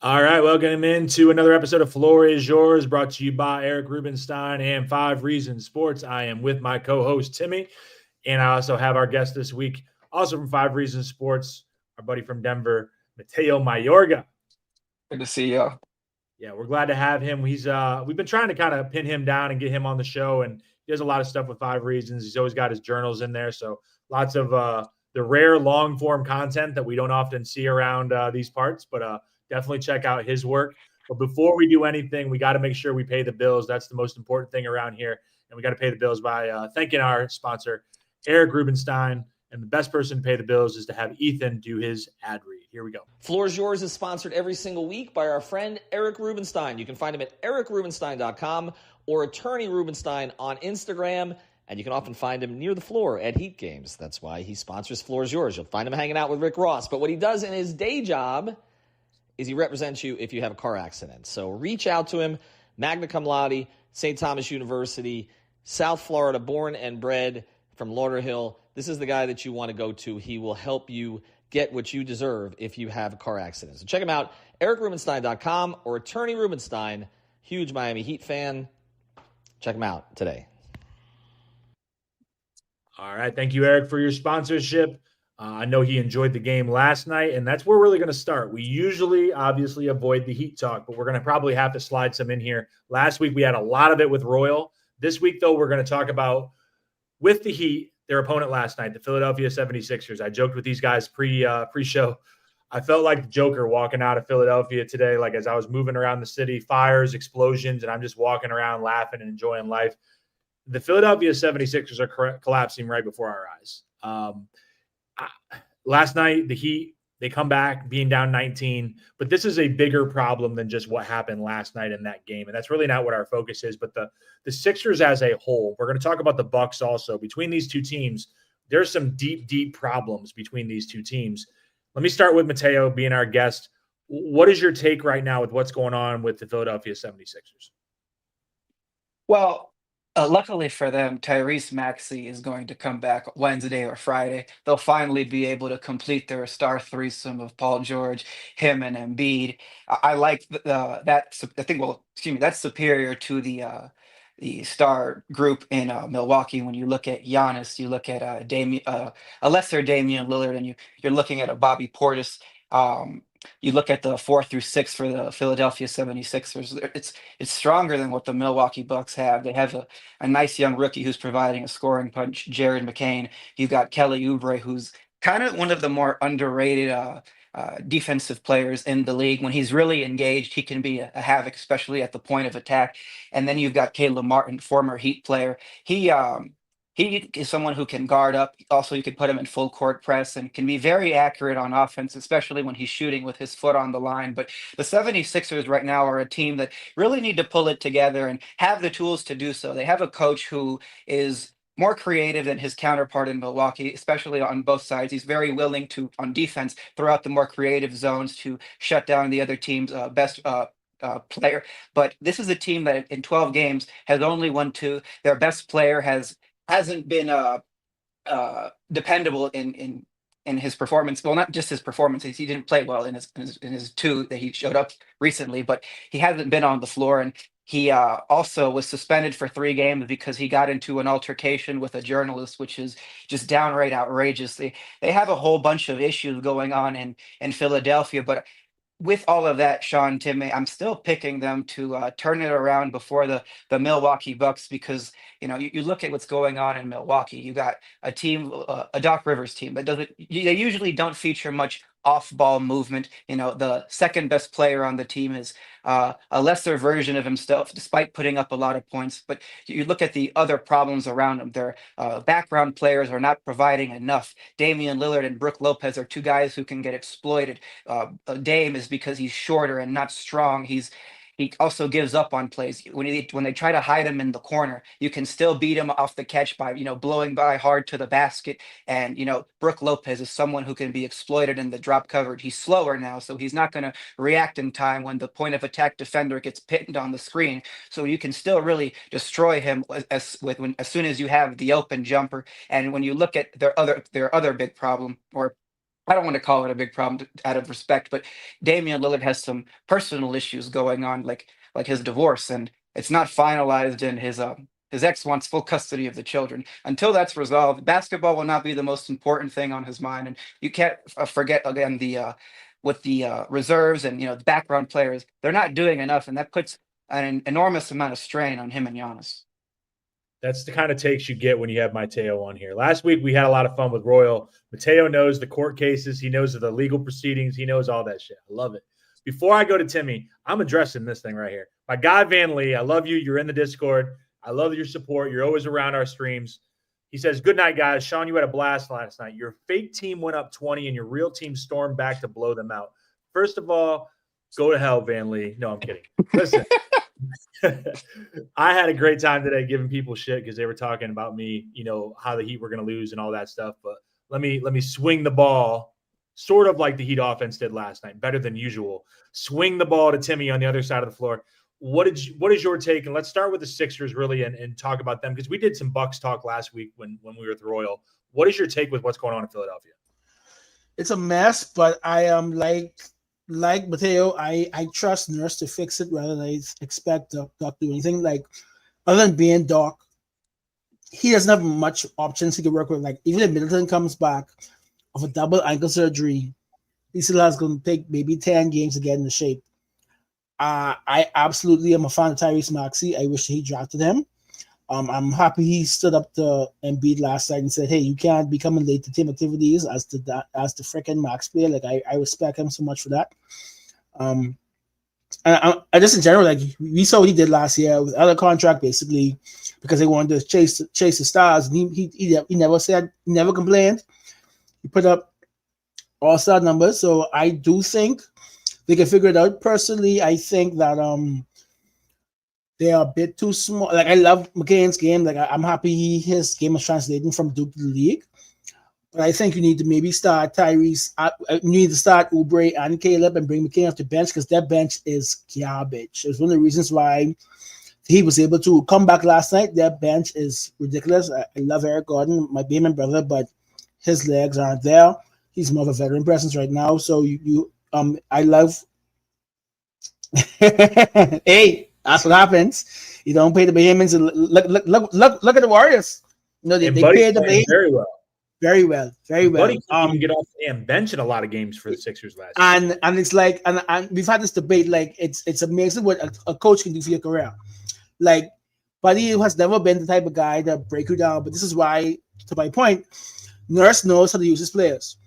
All right, welcome into another episode of Floor is Yours, brought to you by Eric Rubenstein and Five Reasons Sports. I am with my co-host Timmy, and I also have our guest this week, also from Five Reasons Sports, our buddy from Denver, Mateo Mayorga. Good to see you. Yeah, we're glad to have him. We've been trying to kind of pin him down and get him on the show, and he does a lot of stuff with Five Reasons. He's always got his journals in there, so lots of the rare long form content that we don't often see around these parts. But definitely check out his work. But before we do anything, we got to make sure we pay the bills. That's the most important thing around here, and we got to pay the bills by thanking our sponsor, Eric Rubenstein. And the best person to pay the bills is to have Ethan do his ad read. Here we go. Floor is Yours is sponsored every single week by our friend Eric Rubenstein. You can find him at ericrubenstein.com or Attorney Rubenstein on Instagram. And you can often find him near the floor at Heat games. That's why he sponsors Floor is Yours. You'll find him hanging out with Rick Ross. But what he does in his day job is he represents you if you have a car accident. So reach out to him, magna cum laude, St. Thomas University, South Florida, born and bred from Lauderhill. This is the guy that you want to go to. He will help you get what you deserve if you have a car accident. So check him out, ericrubenstein.com or Attorney Rubenstein, huge Miami Heat fan. Check him out today. All right. Thank you, Eric, for your sponsorship. I know he enjoyed the game last night, and that's where we're really going to start. We usually, obviously, avoid the Heat talk, but we're going to probably have to slide some in here. Last week, we had a lot of it with Royal. This week, though, we're going to talk about, with the Heat, their opponent last night, the Philadelphia 76ers. I joked with these guys pre-show. I felt like the Joker walking out of Philadelphia today, like as I was moving around the city, fires, explosions, and I'm just walking around laughing and enjoying life. The Philadelphia 76ers are collapsing right before our eyes. Last night, the Heat, they come back being down 19, but this is a bigger problem than just what happened last night in that game. And that's really not what our focus is, but the Sixers as a whole. We're going to talk about the Bucks also. Between these two teams, there's some deep problems between these two teams. Let me start with Mateo being our guest. What is your take right now with what's going on with the Philadelphia 76ers? Well, luckily for them, Tyrese Maxey is going to come back Wednesday or Friday. They'll finally be able to complete their star threesome of Paul George, him, and Embiid. I like that. I think, well, excuse me, that's superior to the star group in Milwaukee. When you look at Giannis, you look at a lesser Damian Lillard, and you're looking at a Bobby Portis. Um, you look at the 4 through 6 for the Philadelphia 76ers. It's stronger than what the Milwaukee Bucks have. They have a nice young rookie who's providing a scoring punch, Jared McCain. You've got Kelly Oubre, who's kind of one of the more underrated defensive players in the league. When he's really engaged, he can be a havoc, especially at the point of attack. And then you've got Caleb Martin, former Heat player. He is someone who can guard up. Also, you could put him in full court press and can be very accurate on offense, especially when he's shooting with his foot on the line. But the 76ers right now are a team that really need to pull it together and have the tools to do so. They have a coach who is more creative than his counterpart in Milwaukee, especially on both sides. He's very willing to, on defense, throw out the more creative zones to shut down the other team's best player. But this is a team that in 12 games has only won two. Their best player hasn't been dependable in his performance. Well, not just his performances. He didn't play well in his two that he showed up recently, but he hasn't been on the floor. And he also was suspended for 3 games because he got into an altercation with a journalist, which is just downright outrageous. They have a whole bunch of issues going on in Philadelphia, but with all of that, Sean, Timmy, I'm still picking them to turn it around before the Milwaukee Bucks because you look at what's going on in Milwaukee. You got a team, a Doc Rivers team that doesn't. They usually don't feature much off-ball movement. The second best player on the team is a lesser version of himself, despite putting up a lot of points. But you look at the other problems around him. Their background players are not providing enough. Damian Lillard and Brook Lopez are two guys who can get exploited. Dame is because he's shorter and not strong. He also gives up on plays when they try to hide him in the corner. You can still beat him off the catch by blowing by hard to the basket. And Brook Lopez is someone who can be exploited in the drop coverage. He's slower now, so he's not going to react in time when the point of attack defender gets pinned on the screen. So you can still really destroy him as soon as you have the open jumper. And when you look at their other big problem, or I don't want to call it a big problem out of respect, but Damian Lillard has some personal issues going on, like his divorce, and it's not finalized, and his ex wants full custody of the children. Until that's resolved, basketball will not be the most important thing on his mind, and you can't forget again the with the reserves and the background players, they're not doing enough, and that puts an enormous amount of strain on him and Giannis. That's the kind of takes you get when you have Mateo on here. Last week, we had a lot of fun with Royal. Mateo knows the court cases. He knows the legal proceedings. He knows all that shit. I love it. Before I go to Timmy, I'm addressing this thing right here. My guy, Van Lee, I love you. You're in the Discord. I love your support. You're always around our streams. He says, good night, guys. Sean, you had a blast last night. Your fake team went up 20 and your real team stormed back to blow them out. First of all, go to hell, Van Lee. No, I'm kidding. Listen. I had a great time today giving people shit because they were talking about me, how the Heat were going to lose and all that stuff. But let me swing the ball, sort of like the Heat offense did last night, better than usual. Swing the ball to Timmy on the other side of the floor. What is your take? And let's start with the Sixers really and talk about them because we did some Bucks talk last week when we were with Royal. What is your take with what's going on in Philadelphia? It's a mess, but I am like Mateo, I trust Nurse to fix it rather than I expect Doc to do anything. Like, other than being Doc, he doesn't have much options he can work with. Like, even if Middleton comes back of a double ankle surgery, he still has going to take maybe 10 games to get into shape. I absolutely am a fan of Tyrese Maxey. I wish he drafted him. I'm happy he stood up to Embiid last night and said, "Hey, you can't be coming late to team activities as the freaking Max player." Like I respect him so much for that. And I just in general, like we saw what he did last year with other contract, basically because they wanted to chase the stars, and he never complained. He put up all-star numbers, so I do think they can figure it out. Personally, I think that they are a bit too small. Like, I love McCain's game. Like, I'm happy his game is translating from Duke to the league. But I think you need to maybe start Tyrese. You need to start Oubre and Caleb and bring McCain off the bench because that bench is garbage. It's one of the reasons why he was able to come back last night. That bench is ridiculous. I love Eric Gordon, my Bayman brother, but his legs aren't there. He's more of a veteran presence right now. So I love. Hey. That's what happens. You don't pay the Bahamians. Look at the Warriors. They paid the Bahamians very well. Very well. Very well. Buddy couldn't even get off the damn bench in a lot of games for the Sixers last year. And it's like, and we've had this debate, like, it's amazing what a coach can do for your career. Like, Buddy has never been the type of guy that break you down, but this is why, to my point, Nurse knows how to use his players.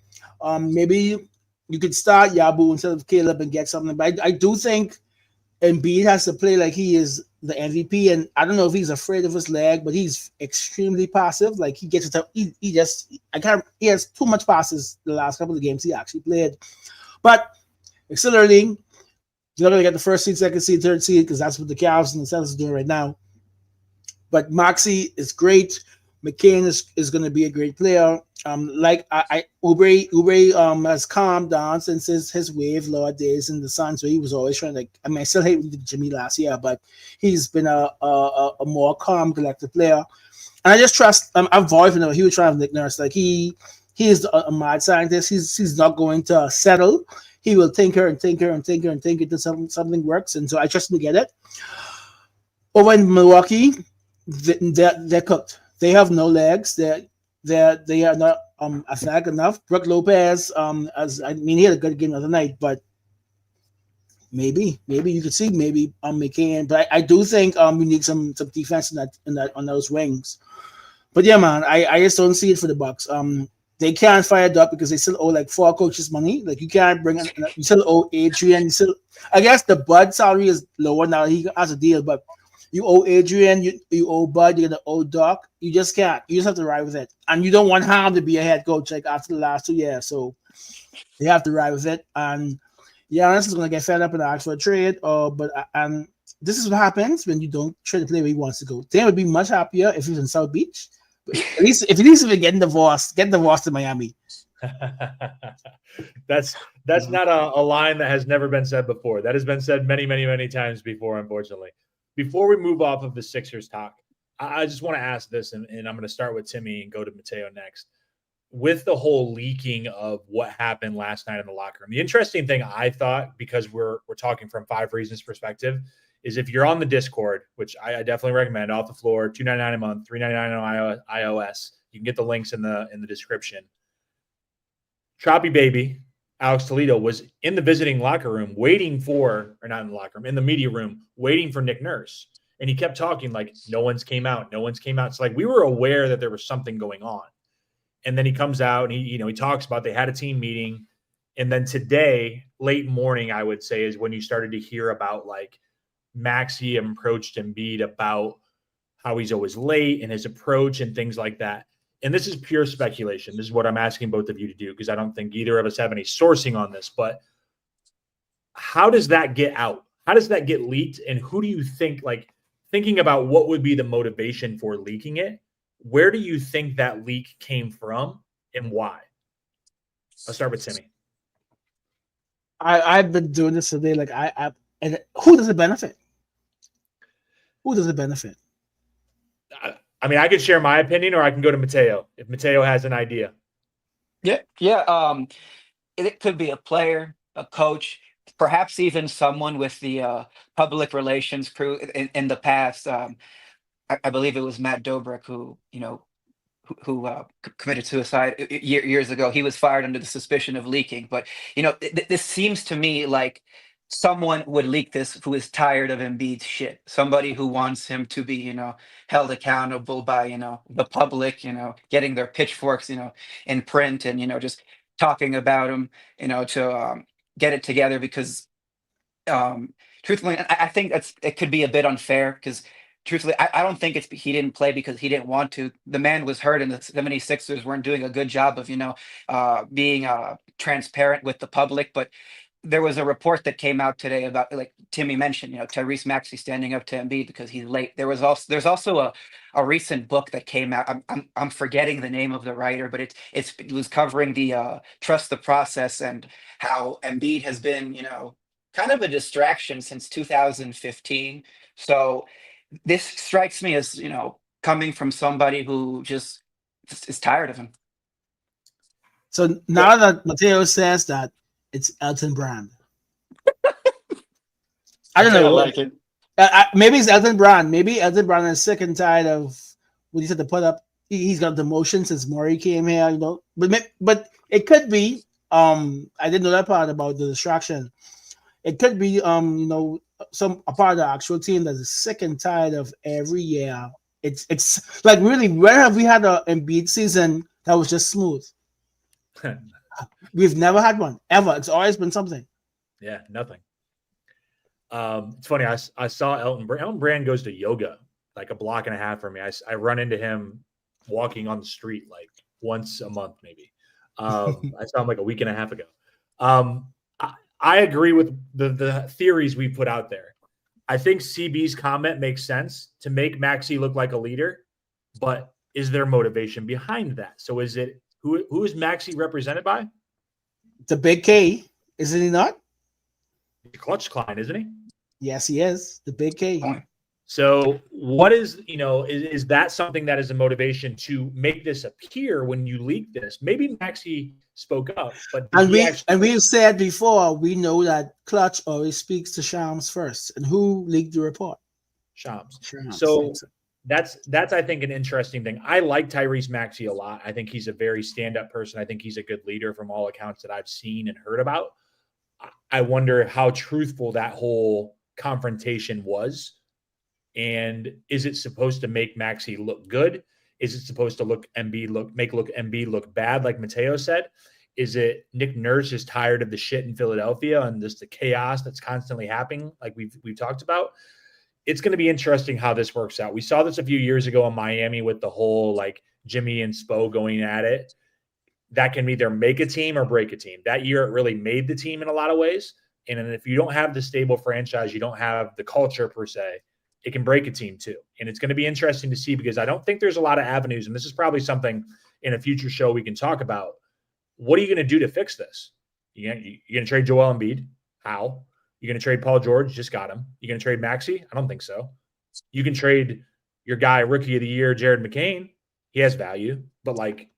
Maybe you could start Yabu instead of Caleb and get something, but I do think Embiid has to play like he is the MVP, and I don't know if he's afraid of his leg, but he's extremely passive. Like, he gets it up. He has too much passes the last couple of games he actually played. But it's still early. You're not going to get the first seed, second seed, third seed because that's what the Cavs and the Celtics are doing right now. But Maxey is great. McCain is going to be a great player. Oubre has calmed down since his wave lower days in the Suns, where he was always trying to. I still hate what he did to Jimmy last year, but he's been a more calm, collected player. And I just trust. I've always been a huge fan of Nick Nurse. Like, he is a mad scientist. He's not going to settle. He will tinker until something works. And so I trust him to get it. Over in Milwaukee, they're cooked. They have no legs. They are not athletic enough. Brook Lopez, he had a good game the other night, but maybe you could see McCain. But I do think we need some defense in that on those wings. But yeah, man, I just don't see it for the Bucks. They can't fire it up because they still owe like 4 coaches money. Like, you can't bring in, you still owe Adrian. I guess the Bud salary is lower now. He has a deal, but you owe Adrian, you owe Bud, you're gonna owe Doc. You just can't. You just have to ride with it. And you don't want Ham to be a head coach like after the last 2 years. So they have to ride with it. And Giannis is gonna get fed up and ask for a trade. And this is what happens when you don't trade the player where he wants to go. They would be much happier if he was in South Beach. But at least if he needs to be getting divorced to Miami. That's not a line that has never been said before. That has been said many, many, many times before, unfortunately. Before we move off of the Sixers talk, I just want to ask this, and I'm going to start with Timmy and go to Mateo next. with the whole leaking of what happened last night in the locker room, the interesting thing I thought, because we're talking from 5 Reasons perspective, is if you're on the Discord, which I definitely recommend, off the floor, $2.99 a month, $3.99 on iOS. You can get the links in the description. Choppy Baby, Alex Toledo, was in the visiting locker room waiting for, or not in the locker room, in the media room, waiting for Nick Nurse. And he kept talking like, no one's came out. No one's came out. It's like we were aware that there was something going on. And then he comes out and he talks about they had a team meeting. And then today, late morning, I would say, is when you started to hear about like Maxey approached Embiid about how he's always late and his approach and things like that. And this is pure speculation. This is what I'm asking both of you to do, because I don't think either of us have any sourcing on this. But how does that get out? How does that get leaked? And who do you think, like, thinking about what would be the motivation for leaking it, where do you think that leak came from and why? I'll start with Timmy. I've been doing this today. Like and who does it benefit? Who does it benefit? I mean, I could share my opinion, or I can go to Mateo if Mateo has an idea. Yeah. It could be a player, a coach, perhaps even someone with the public relations crew in the past. I believe it was Matt Dobrik who committed suicide years ago. He was fired under the suspicion of leaking. But this seems to me like someone would leak this who is tired of Embiid's shit. Somebody who wants him to be held accountable by the public. Getting their pitchforks in print and just talking about him to get it together because truthfully, I think it could be a bit unfair because truthfully, I don't think he didn't play because he didn't want to. The man was hurt, and the 76ers weren't doing a good job of being transparent with the public. But there was a report that came out today about, like Timmy mentioned, Tyrese Maxey standing up to Embiid because he's late. There's also a recent book that came out. I'm forgetting the name of the writer, but it was covering the trust the process and how Embiid has been kind of a distraction since 2015. So this strikes me as coming from somebody who just is tired of him. So now that Mateo says that, it's Elton Brand. I don't know. Like it. Maybe it's Elton Brand. Maybe Elton Brand is sick and tired of what he said to put up. He's got the motion since Murray came here, But it could be. I didn't know that part about the distraction. It could be. A part of the actual team that is sick and tired of every year. It's like, really, where have we had an Embiid season that was just smooth? We've never had one ever. It's always been something. Yeah, nothing. It's funny. I saw Elton Brand. Elton Brand goes to yoga like a block and a half from me. I run into him walking on the street like once a month, maybe. I saw him like a week and a half ago. I agree with the theories we put out there. I think CB's comment makes sense to make Maxey look like a leader, but is there motivation behind that? So is it who is Maxey represented by? The Big K, isn't he not? Clutch Klein, isn't he? Yes, he is. The Big K. So what is that something that is a motivation to make this appear when you leak this? Maybe Maxey spoke up, but we've said before, we know that Clutch always speaks to Shams first. And who leaked the report? Shams. So that's I think an interesting thing. I like Tyrese Maxey a lot. I think he's a very stand-up person. I think he's a good leader from all accounts that I've seen and heard about. I wonder how truthful that whole confrontation was. And is it supposed to make Maxey look good? Is it supposed to make Embiid look bad, like Mateo said? Is it Nick Nurse is tired of the shit in Philadelphia and just the chaos that's constantly happening, like we've talked about? It's going to be interesting how this works out. We saw this a few years ago in Miami with the whole like Jimmy and Spo going at it. That can either make a team or break a team. That year, it really made the team in a lot of ways. And if you don't have the stable franchise, you don't have the culture per se, it can break a team too. And it's going to be interesting to see because I don't think there's a lot of avenues. And this is probably something in a future show we can talk about. What are you going to do to fix this? You're going to trade Joel Embiid? How? You're going to trade Paul George? Just got him. You're going to trade Maxey? I don't think so. You can trade your guy, rookie of the year, Jared McCain. He has value. But like,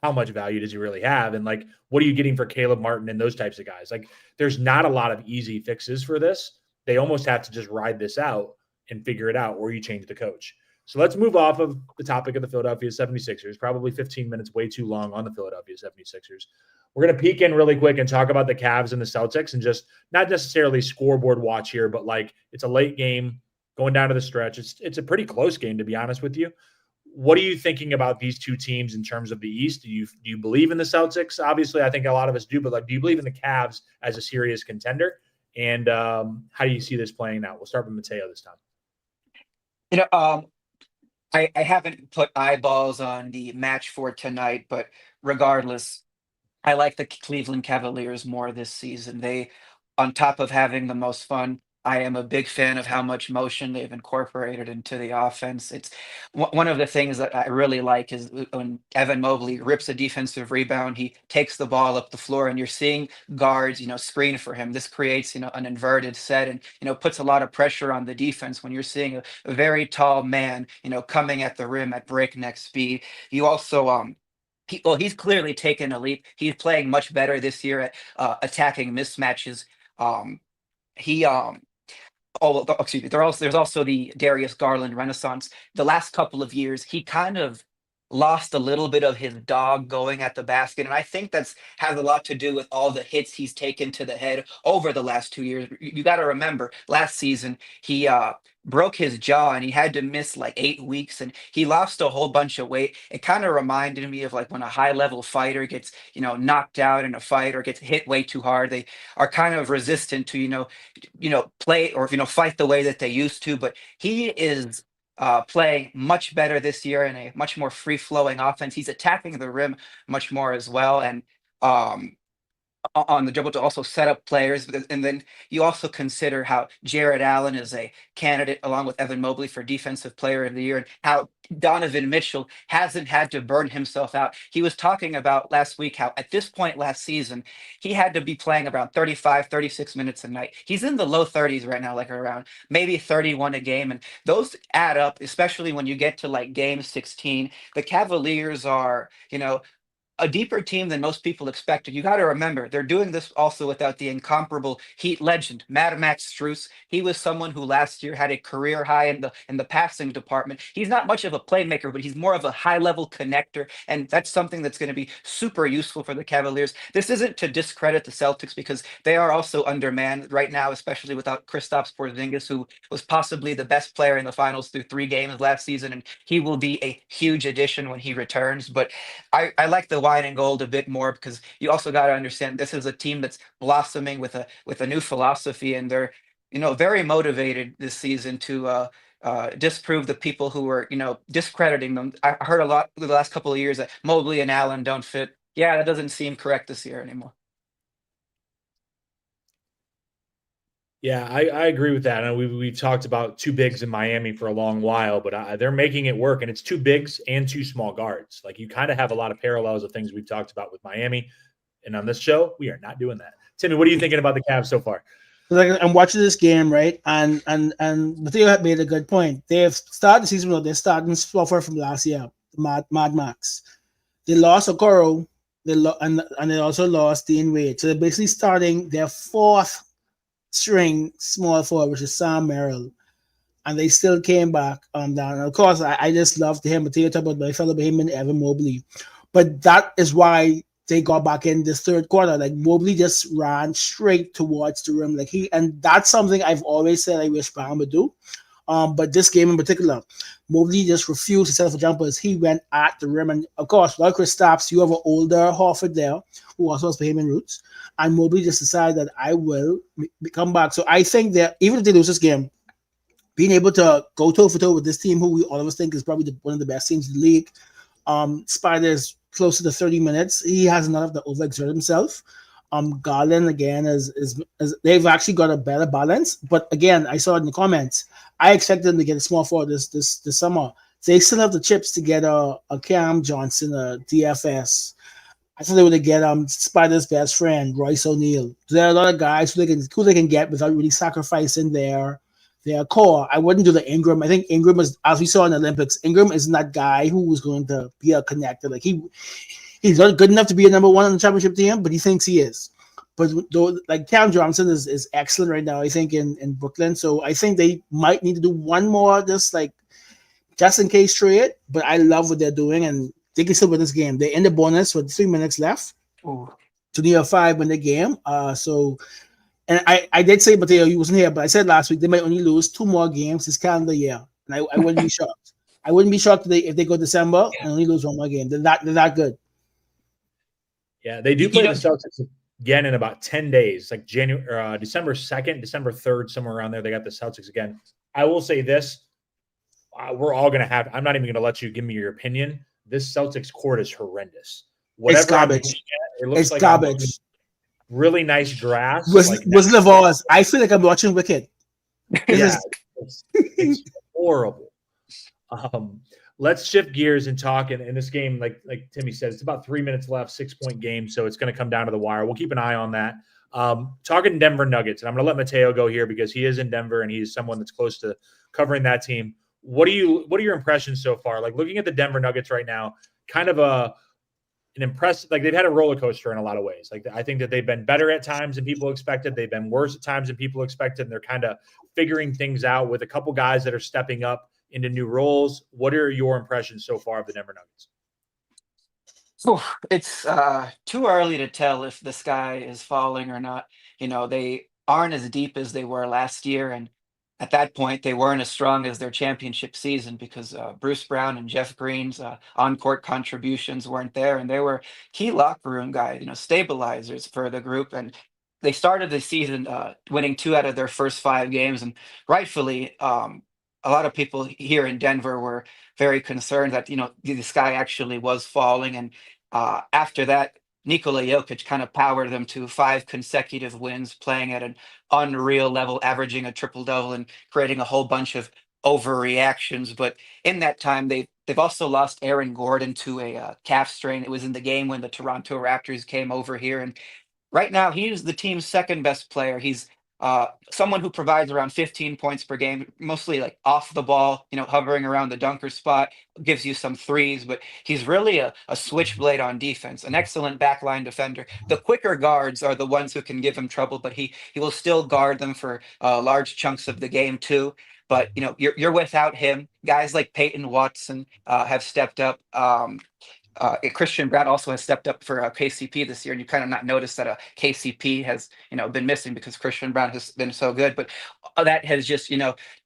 how much value does he really have? And like, what are you getting for Caleb Martin and those types of guys? Like, there's not a lot of easy fixes for this. They almost have to just ride this out and figure it out, or you change the coach. So let's move off of the topic of the Philadelphia 76ers, probably 15 minutes, way too long on the Philadelphia 76ers. We're going to peek in really quick and talk about the Cavs and the Celtics, and just not necessarily scoreboard watch here, but like it's a late game going down to the stretch. It's a pretty close game, to be honest with you. What are you thinking about these two teams in terms of the East? Do you believe in the Celtics? Obviously, I think a lot of us do, but like, do you believe in the Cavs as a serious contender? And how do you see this playing out? We'll start with Mateo this time. I haven't put eyeballs on the match for tonight, but regardless, I like the Cleveland Cavaliers more this season. They, on top of having the most fun, I am a big fan of how much motion they've incorporated into the offense. It's one of the things that I really like is when Evan Mobley rips a defensive rebound, he takes the ball up the floor, and you're seeing guards, screen for him. This creates, an inverted set, and puts a lot of pressure on the defense when you're seeing a very tall man, coming at the rim at breakneck speed. You also he's clearly taken a leap. He's playing much better this year at attacking mismatches. He Oh, excuse me. There's also the Darius Garland renaissance. The last couple of years, he kind of lost a little bit of his dog going at the basket, and I think that's has a lot to do with all the hits he's taken to the head over the last 2 years. You got to remember, last season he broke his jaw and he had to miss like 8 weeks, and he lost a whole bunch of weight. It kind of reminded me of like when a high level fighter gets knocked out in a fight or gets hit way too hard. They are kind of resistant to play or fight the way that they used to. But he is playing much better this year in a much more free flowing offense. He's attacking the rim much more as well, and um, on the dribble to also set up players. And then you also consider how Jared Allen is a candidate along with Evan Mobley for Defensive Player of the Year, and how Donovan Mitchell hasn't had to burn himself out. He was talking about last week how at this point last season, he had to be playing around 35, 36 minutes a night. He's in the low 30s right now, like around maybe 31 a game. And those add up, especially when you get to like game 16. The Cavaliers are, a deeper team than most people expected. You got to remember, they're doing this also without the incomparable Heat legend, Mad Max Strus. He was someone who last year had a career high in the passing department. He's not much of a playmaker, but he's more of a high-level connector, and that's something that's going to be super useful for the Cavaliers. This isn't to discredit the Celtics because they are also undermanned right now, especially without Kristaps Porzingis, who was possibly the best player in the finals through 3 games last season, and he will be a huge addition when he returns. But I like the wine and gold a bit more because you also got to understand this is a team that's blossoming with a new philosophy, and they're very motivated this season to disprove the people who were discrediting them. I heard a lot the last couple of years that Mobley and Allen don't fit. Yeah, that doesn't seem correct this year anymore. Yeah, I agree with that. And we've talked about two bigs in Miami for a long while, but they're making it work. And it's two bigs and two small guards. Like, you kind of have a lot of parallels of things we've talked about with Miami. And on this show, we are not doing that. Timmy, what are you thinking about the Cavs so far? Like, I'm watching this game, right? And Mateo had made a good point. They've started the season with they're starting software from last year, Mad Max. They lost Okoro, and they also lost Dean Wade. So they're basically starting their fourth string small forward, which is Sam Merrill, and they still came back down. And of course, I just love to hear Mateo talk about my fellow him and Evan Mobley, but that is why they got back in this third quarter. Like, Mobley just ran straight towards the rim, and that's something I've always said I wish Bam would do. But this game in particular, Mobley just refused to settle for jumpers. He went at the rim. And of course, like Kristaps, you have an older Horford there who also has Bahamian roots. And Mobley just decided that I will come back. So I think that even if they lose this game, being able to go toe for toe with this team, who we all of us think is probably one of the best teams in the league, Spider's close to the 30 minutes. He has enough to overexert himself. Garland again is they've actually got a better balance, but again, I saw it in the comments. I expect them to get a small forward this summer. They still have the chips to get a Cam Johnson, a DFS. I thought they would get Spider's best friend, Royce O'Neal. There are a lot of guys who they can get without really sacrificing their core. I wouldn't do the Ingram. I think Ingram is, as we saw in the Olympics, Ingram is that guy who was going to be a connector. Like, He's not good enough to be a number one on the championship team, but he thinks he is. But though, like Cam Johnson is excellent right now, I think in Brooklyn. So I think they might need to do one more just in case trade. But I love what they're doing, and they can still win this game. They end the bonus with 3 minutes left Ooh. to near 5-minute game. And I did say, Mateo, you wasn't here, but I said last week they might only lose 2 more games this calendar year, and I wouldn't be shocked. I wouldn't be shocked if they go December and only lose 1 more game. They're that good. Yeah, they do play the Celtics again in about 10 days, like December 2nd, December 3rd, somewhere around there. They got the Celtics again. I will say this. We're all going to have – I'm not even going to let you give me your opinion. This Celtics court is horrendous. It's garbage. It looks It's like garbage. really nice grass. Was Lavar's. I feel like I'm watching Wicked. Yeah, it's horrible. Let's shift gears and talk. In this game, like Timmy said, it's about 3 minutes left, 6-point game, so it's going to come down to the wire. We'll keep an eye on that. Talking Denver Nuggets, and I'm going to let Mateo go here because he is in Denver and he's someone that's close to covering that team. What are your impressions so far? Like looking at the Denver Nuggets right now, kind of an impressive. Like they've had a roller coaster in a lot of ways. Like I think that they've been better at times than people expected. They've been worse at times than people expected, and they're kind of figuring things out with a couple guys that are stepping up into new roles. What are your impressions so far of the Denver Nuggets? It's too early to tell if the sky is falling or not. They aren't as deep as they were last year, and at that point, they weren't as strong as their championship season because Bruce Brown and Jeff Green's on-court contributions weren't there, and they were key locker room guys, stabilizers for the group. And they started the season winning 2 out of their first 5 games, and rightfully, a lot of people here in Denver were very concerned that the sky actually was falling. And after that, Nikola Jokic kind of powered them to 5 consecutive wins, playing at an unreal level, averaging a triple double and creating a whole bunch of overreactions. But in that time, they've also lost Aaron Gordon to a calf strain. It was in the game when the Toronto Raptors came over here, and right now, he's the team's second best player. He's someone who provides around 15 points per game, mostly like off the ball, hovering around the dunker spot, gives you some threes, but he's really a switchblade on defense, an excellent backline defender. The quicker guards are the ones who can give him trouble, but he will still guard them for large chunks of the game too. But you're without him. Guys like Peyton Watson have stepped up. Christian Brown also has stepped up for KCP this year, and you kind of not noticed that KCP has been missing because Christian Brown has been so good. But that has just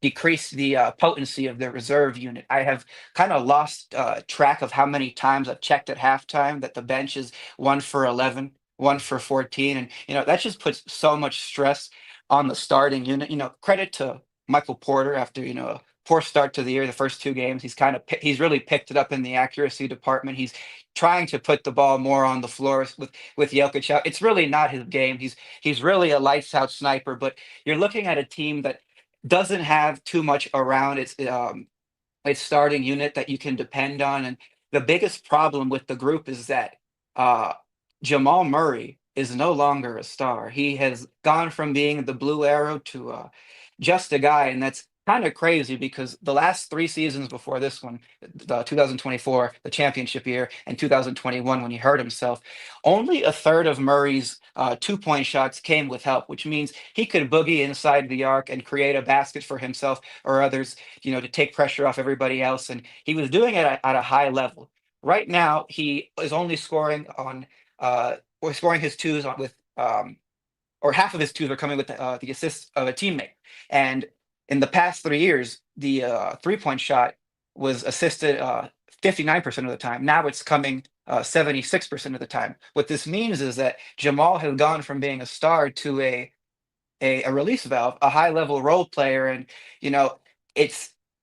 decreased the potency of the reserve unit. I have kind of lost track of how many times I've checked at halftime that the bench is 1 for 11, 1 for 14, and that just puts so much stress on the starting unit. Credit to Michael Porter after a poor start to the year, the first 2 games. He's really picked it up in the accuracy department. He's trying to put the ball more on the floor with Jokic out. It's really not his game. He's really a lights out sniper, but you're looking at a team that doesn't have too much around its starting unit that you can depend on. And the biggest problem with the group is that Jamal Murray is no longer a star. He has gone from being the blue arrow to just a guy, and that's kind of crazy because the last 3 seasons before this one, the 2024, the championship year, and 2021 when he hurt himself, only a third of Murray's 2-point shots came with help, which means he could boogie inside the arc and create a basket for himself or others, to take pressure off everybody else. And he was doing it at a high level. Right now, he is only scoring on or scoring his twos with or half of his twos are coming with the assist of a teammate. And in the past 3 years, the 3-point shot was assisted 59% of the time. Now it's coming 76% of the time. What this means is that Jamal has gone from being a star to a release valve, a high-level role player. And,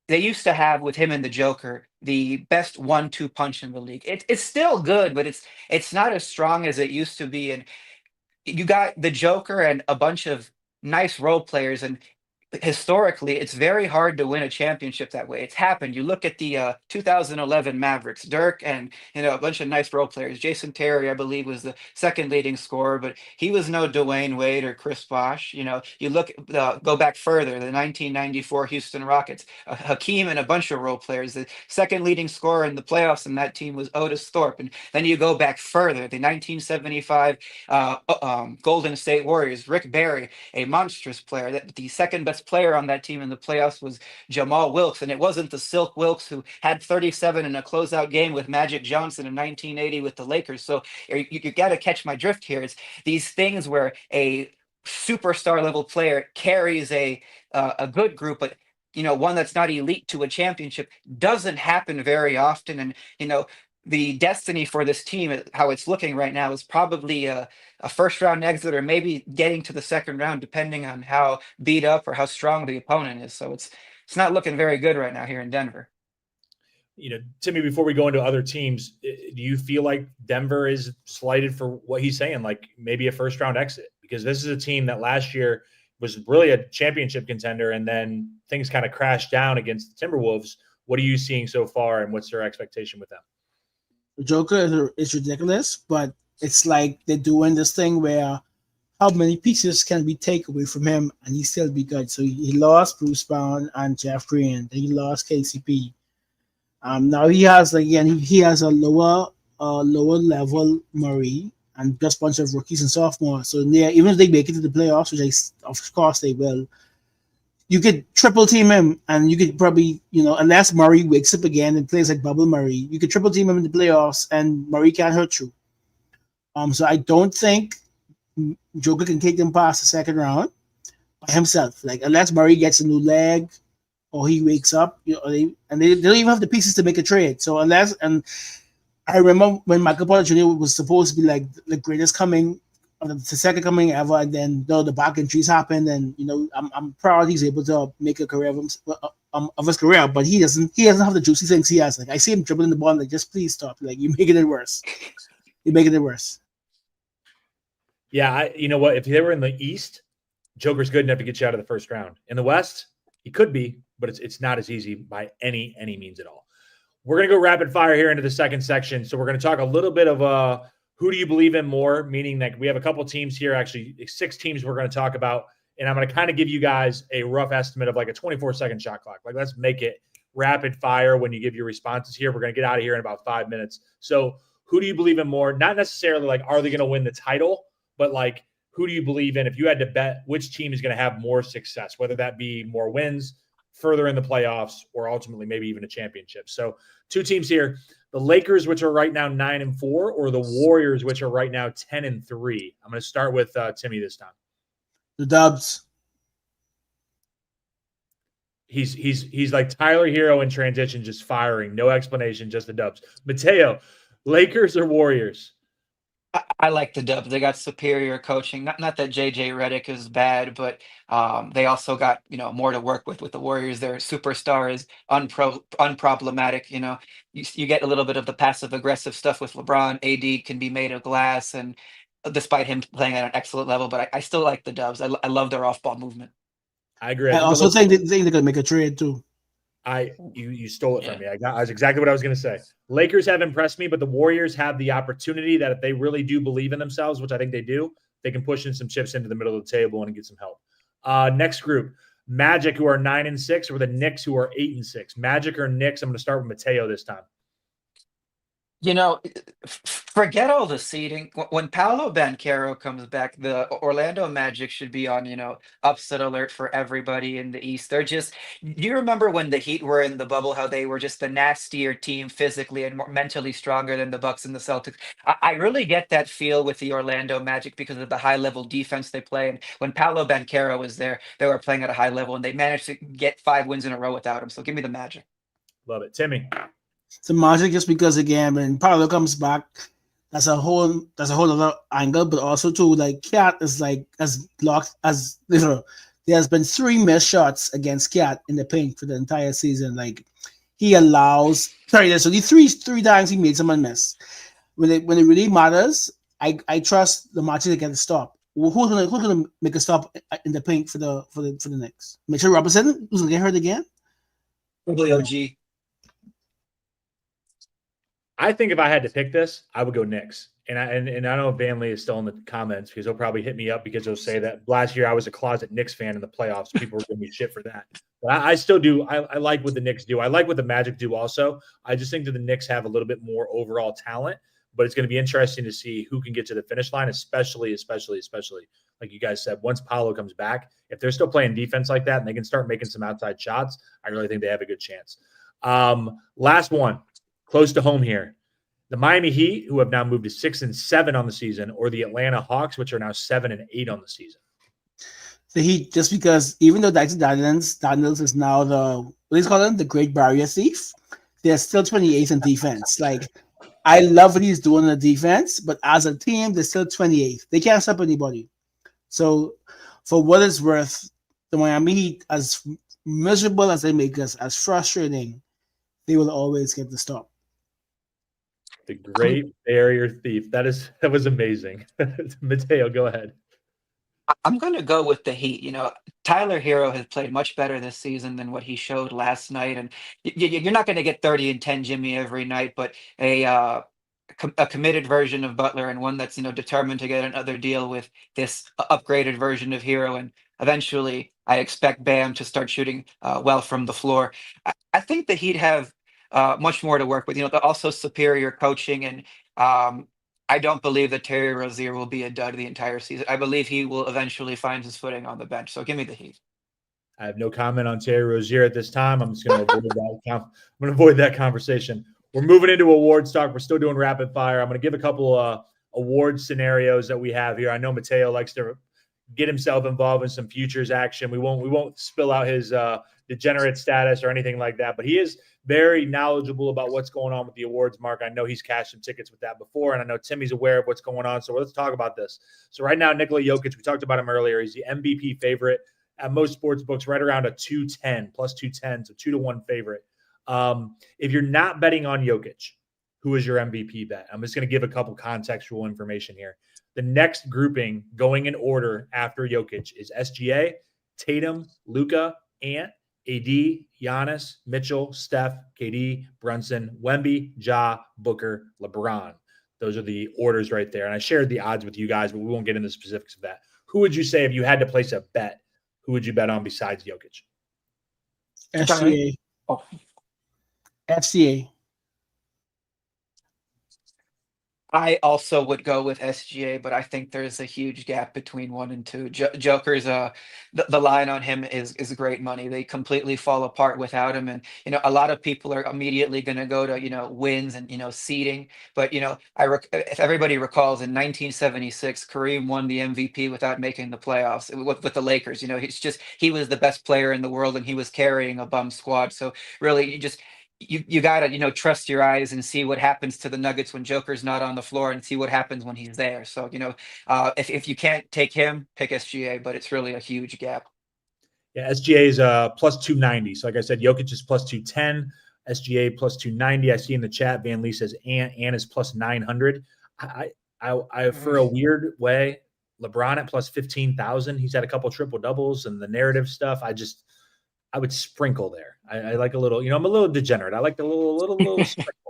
they used to have with him and the Joker the best 1-2 punch in the league. It's still good, but it's not as strong as it used to be. And you got the Joker and a bunch of nice role players, and historically, it's very hard to win a championship that way. It's happened. You look at the 2011 Mavericks, Dirk and a bunch of nice role players. Jason Terry, I believe, was the second leading scorer, but he was no Dwayne Wade or Chris Bosh. You look go back further, the 1994 Houston Rockets, Hakeem and a bunch of role players. The second leading scorer in the playoffs in that team was Otis Thorpe, and then you go back further, the 1975 Golden State Warriors, Rick Barry, a monstrous player. That the second best player on that team in the playoffs was Jamal Wilkes, and it wasn't the Silk Wilkes who had 37 in a closeout game with Magic Johnson in 1980 with the Lakers. So you got to catch my drift here. It's these things where a superstar level player carries a good group, but one that's not elite to a championship doesn't happen very often. And the destiny for this team, how it's looking right now, is probably a first round exit, or maybe getting to the second round, depending on how beat up or how strong the opponent is. So it's not looking very good right now here in Denver. Timmy, before we go into other teams, do you feel like Denver is slated for what he's saying, like maybe a first round exit? Because this is a team that last year was really a championship contender, and then things kind of crashed down against the Timberwolves. What are you seeing so far, and what's your expectation with them? The Joker is ridiculous, but it's like they're doing this thing where how many pieces can we take away from him and he still be good? So he lost Bruce Brown and Jeff Green. Then he lost KCP. Now he has he has a lower level Murray and just a bunch of rookies and sophomores. So even if they make it to the playoffs, which of course they will, you could triple team him, and you could probably, unless Murray wakes up again and plays like Bubble Murray, you could triple team him in the playoffs, and Murray can't hurt you. So I don't think Joker can take them past the second round by himself. Like, unless Murray gets a new leg or he wakes up, they don't even have the pieces to make a trade. So and I remember when Michael Porter Jr. was supposed to be like the greatest coming, the second coming ever, and then the back injuries happened, and I'm proud he's able to make a career of his career, but he doesn't have the juicy things he has. Like, I see him dribbling the ball, like, just please stop. Like, you're making it worse. Yeah, you know what? If they were in the East, Joker's good enough to get you out of the first round. In the West, he could be, but it's not as easy by any means at all. We're going to go rapid fire here into the second section. So we're going to talk a little bit of who do you believe in more, meaning that we have a couple teams here, actually 6 teams we're going to talk about, and I'm going to kind of give you guys a rough estimate of like a 24-second shot clock. Like, let's make it rapid fire when you give your responses here. We're going to get out of here in about 5 minutes. So who do you believe in more? Not necessarily like, are they going to win the title, but like, who do you believe in if you had to bet which team is going to have more success, whether that be more wins, further in the playoffs, or ultimately maybe even a championship. So 2 teams here, the Lakers, which are right now 9-4, or the Warriors, which are right now 10-3. I'm going to start with Timmy this time. The Dubs. He's like Tyler Hero in transition, just firing, no explanation, just the Dubs. Mateo, Lakers or Warriors? I like the Dubs. They got superior coaching. Not that JJ Redick is bad, but they also got more to work with the Warriors. Their superstar is unproblematic. You get a little bit of the passive aggressive stuff with LeBron. AD can be made of glass, and despite him playing at an excellent level, but I still like the Dubs. I love their off ball movement. I agree. I also think they're gonna make a trade too. You stole it from me. That's exactly what I was going to say. Lakers have impressed me, but the Warriors have the opportunity that if they really do believe in themselves, which I think they do, they can push in some chips into the middle of the table and get some help. Next group, Magic, who are 9-6, or the Knicks, who are 8-6. Magic or Knicks? I'm going to start with Mateo this time. Forget all the seeding. When Paolo Banchero comes back, the Orlando Magic should be on, upset alert for everybody in the East. Do you remember when the Heat were in the bubble, how they were just the nastier team physically and more mentally stronger than the Bucks and the Celtics? I really get that feel with the Orlando Magic because of the high level defense they play. And when Paolo Banchero was there, they were playing at a high level, and they managed to get 5 wins in a row without him. So give me the Magic. Love it. Timmy. The Magic, just because, again, when Paolo comes back, that's a whole other angle. But also too, like, Cat is like as blocked as there's been 3 missed shots against Cat in the paint for the entire season. Like, he allows there's only three times he made someone miss. When it really matters, I trust the Magic to get a stop. who's gonna make a stop in the paint for the Knicks? Mitchell Robinson, who's gonna get hurt again? Probably OG. I think if I had to pick this, I would go Knicks. And I don't know if Van Lee is still in the comments because he'll probably hit me up because he'll say that last year I was a closet Knicks fan in the playoffs. People were giving me shit for that. But I still do. I like what the Knicks do. I like what the Magic do also. I just think that the Knicks have a little bit more overall talent, but it's going to be interesting to see who can get to the finish line, especially like you guys said, once Paolo comes back. If they're still playing defense like that and they can start making some outside shots, I really think they have a good chance. Last one, close to home here. The Miami Heat, who have now moved to 6-7 on the season, or the Atlanta Hawks, which are now 7-8 on the season. The Heat, just because even though Daniels is now what do you call him? The Great Barrier Thief. They're still 28th in defense. Like, I love what he's doing on the defense, but as a team, they're still 28th. They can't stop anybody. So, for what it's worth, the Miami Heat, as miserable as they make us, as frustrating, they will always get the stop. The Great Barrier Thief. That was amazing. Mateo, go ahead. I'm going to go with the Heat. Tyler Hero has played much better this season than what he showed last night. And you're not going to get 30 and 10 Jimmy every night, but a committed version of Butler and one that's determined to get another deal with this upgraded version of Hero. And eventually, I expect Bam to start shooting well from the floor. I think the Heat have much more to work with. Also superior coaching, and I don't believe that Terry Rozier will be a dud the entire season. I believe he will eventually find his footing on the bench. So give me the Heat. I have no comment on Terry Rozier at this time. I'm just going to avoid that. I'm going to avoid that conversation. We're moving into awards talk. We're still doing rapid fire. I'm going to give a couple award scenarios that we have here. I know Mateo likes to get himself involved in some futures action. We won't spill out his degenerate status or anything like that, but he is very knowledgeable about what's going on with the awards, Mark. I know he's cashed some tickets with that before, and I know Timmy's aware of what's going on. So let's talk about this. So right now, Nikola Jokic, we talked about him earlier. He's the MVP favorite at most sports books, right around a 210, plus 210, so 2-1 favorite. If you're not betting on Jokic, who is your MVP bet? I'm just going to give a couple contextual information here. The next grouping going in order after Jokic is SGA, Tatum, Luka, Ant, AD, Giannis, Mitchell, Steph, KD, Brunson, Wemby, Ja, Booker, LeBron. Those are the orders right there. And I shared the odds with you guys, but we won't get into the specifics of that. Who would you say if you had to place a bet? Who would you bet on besides Jokic? SGA. Oh. FCA. I also would go with SGA, but I think there's a huge gap between 1 and 2. Joker's the line on him is great money. They completely fall apart without him, and a lot of people are immediately going to go to wins and seeding. But if everybody recalls, in 1976, Kareem won the MVP without making the playoffs with the Lakers. He was the best player in the world, and he was carrying a bum squad. So really, you gotta trust your eyes and see what happens to the Nuggets when Joker's not on the floor, and see what happens when he's there. So if you can't take him, pick SGA, but it's really a huge gap. Yeah, SGA is plus 290. So like I said, Jokic is plus 210, SGA plus 290. I see in the chat Van Lee says Ant is plus 900. I for a weird way, LeBron at plus 15,000. He's had a couple triple doubles and the narrative stuff. I would sprinkle there. I like a little, I'm a little degenerate. I like the little sprinkle.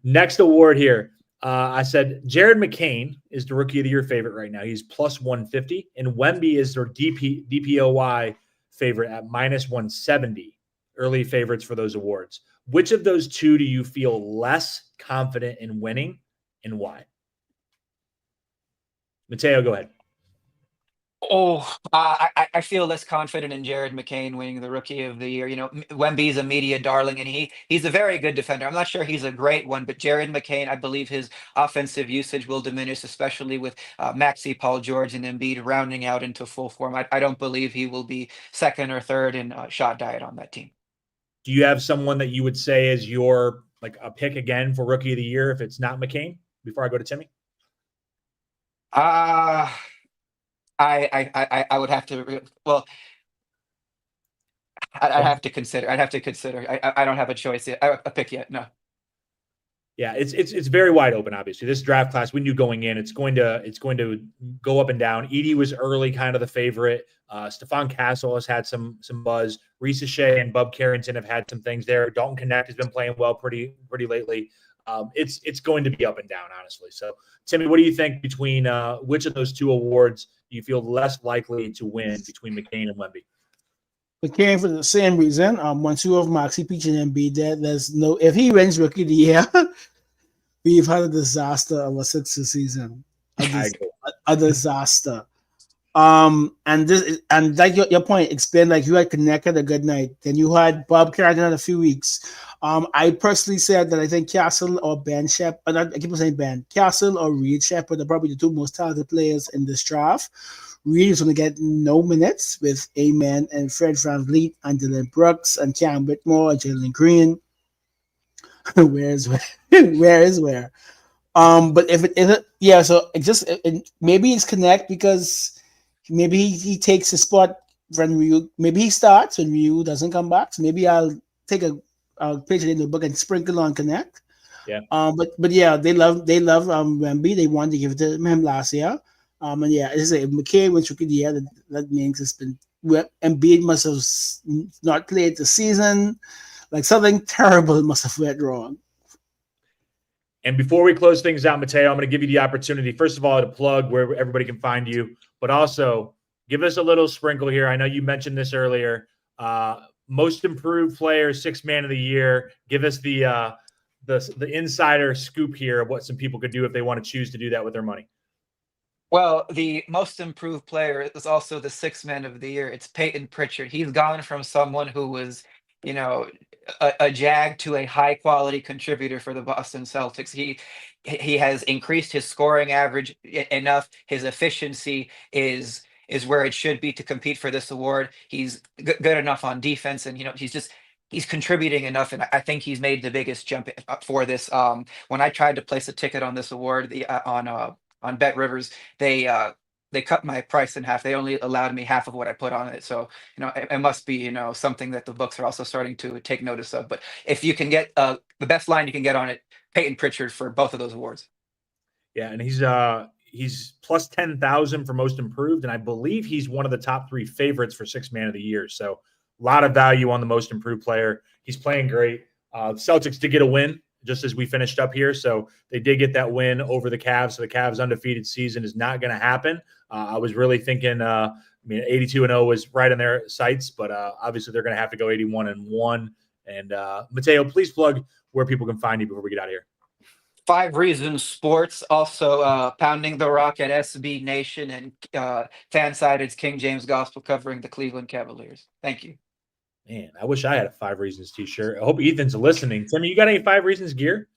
Next award here. I said Jared McCain is the Rookie of the Year favorite right now. He's plus 150, and Wemby is their DPOY favorite at minus 170. Early favorites for those awards. Which of those two do you feel less confident in winning, and why? Mateo, go ahead. Oh, I feel less confident in Jared McCain winning the Rookie of the Year. Wemby's a media darling, and he's a very good defender. I'm not sure he's a great one, but Jared McCain, I believe his offensive usage will diminish, especially with Maxey, Paul George, and Embiid rounding out into full form. I don't believe he will be second or third in shot diet on that team. Do you have someone that you would say is your a pick again for Rookie of the Year if it's not McCain? Before I go to Timmy. I would have to. Well, I'd have to consider. I don't have a choice yet. A pick yet. No. Yeah, it's very wide open. Obviously, this draft class we knew going in it's going to go up and down. Edie was early, kind of the favorite. Stephon Castle has had some buzz. Reese Shea and Bub Carrington have had some things there. Dalton Connect has been playing well pretty lately. It's going to be up and down, honestly. So, Timmy, what do you think between which of those two awards do you feel less likely to win between McCain and Wemby? McCain for the same reason. Once you have Maxi Peach and Embiid there, there's no if he wins Rookie of the Year, we've had a disaster of a Sixers season. A disaster. And like your point, it's been like you had connected a good night. Then you had Bob Carrington in a few weeks. I personally said that I think Castle or Ben Shepard, I keep on saying Ben, Castle or Reed Shepard are probably the two most talented players in this draft. Reed is going to get no minutes with Amen and Fred VanVleet and Dylan Brooks and Cam Whitmore and Jalen Green. Where is where? But if it isn't, yeah, so maybe it's connect because maybe he takes a spot when Ryu, maybe he starts when Ryu doesn't come back. So maybe I'll page it in the book and sprinkle on connect. Yeah. But yeah, they love Wemby. They wanted to give it to him last year. And yeah, as I say, if McKay wins Rookie of the Year, that means it's been Embiid must have not played the season. Like something terrible must have went wrong. And before we close things out, Mateo, I'm going to give you the opportunity, first of all, to plug where everybody can find you, but also give us a little sprinkle here. I know you mentioned this earlier. Most improved player, 6th man of the year. Give us the insider scoop here of what some people could do if they want to choose to do that with their money. Well, the most improved player is also the 6th man of the year. It's Peyton Pritchard. He's gone from someone who was, a jag to a high quality contributor for the Boston Celtics. He has increased his scoring average enough. His efficiency is where it should be to compete for this award. He's good enough on defense, and he's contributing enough, and I think he's made the biggest jump for this. When I tried to place a ticket on this award, on Bet Rivers, they cut my price in half. They only allowed me half of what I put on it. So, it must be, something that the books are also starting to take notice of. But if you can get the best line you can get on it, Peyton Pritchard for both of those awards. Yeah, and he's plus 10,000 for most improved, and I believe he's one of the top 3 favorites for 6th man of the year. So a lot of value on the most improved player. He's playing great. Celtics did get a win just as we finished up here. So they did get that win over the Cavs. So the Cavs' undefeated season is not going to happen. I was really thinking, 82-0 was right in their sights, but obviously they're going to have to go 81-1. And Mateo, please plug where people can find you before we get out of here. 5 Reasons Sports, also Pounding the Rock at SB Nation, and Fansided's King James Gospel covering the Cleveland Cavaliers. Thank you. Man, I wish I had a 5 Reasons t-shirt. I hope Ethan's listening. Timmy, you got any 5 Reasons gear?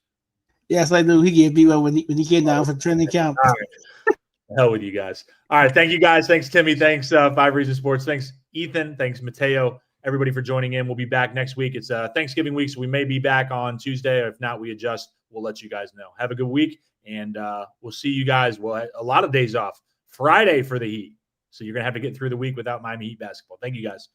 Yes, I do. He gave me one when he came down for training camp. All right. Hell with you guys. All right. Thank you guys. Thanks, Timmy. Thanks, 5 Reasons Sports. Thanks, Ethan. Thanks, Mateo. Everybody for joining in. We'll be back next week. It's Thanksgiving week, so we may be back on Tuesday. If not, we adjust. We'll let you guys know. Have a good week, and we'll see you guys. We'll have a lot of days off. Friday for the Heat. So you're going to have to get through the week without Miami Heat basketball. Thank you, guys.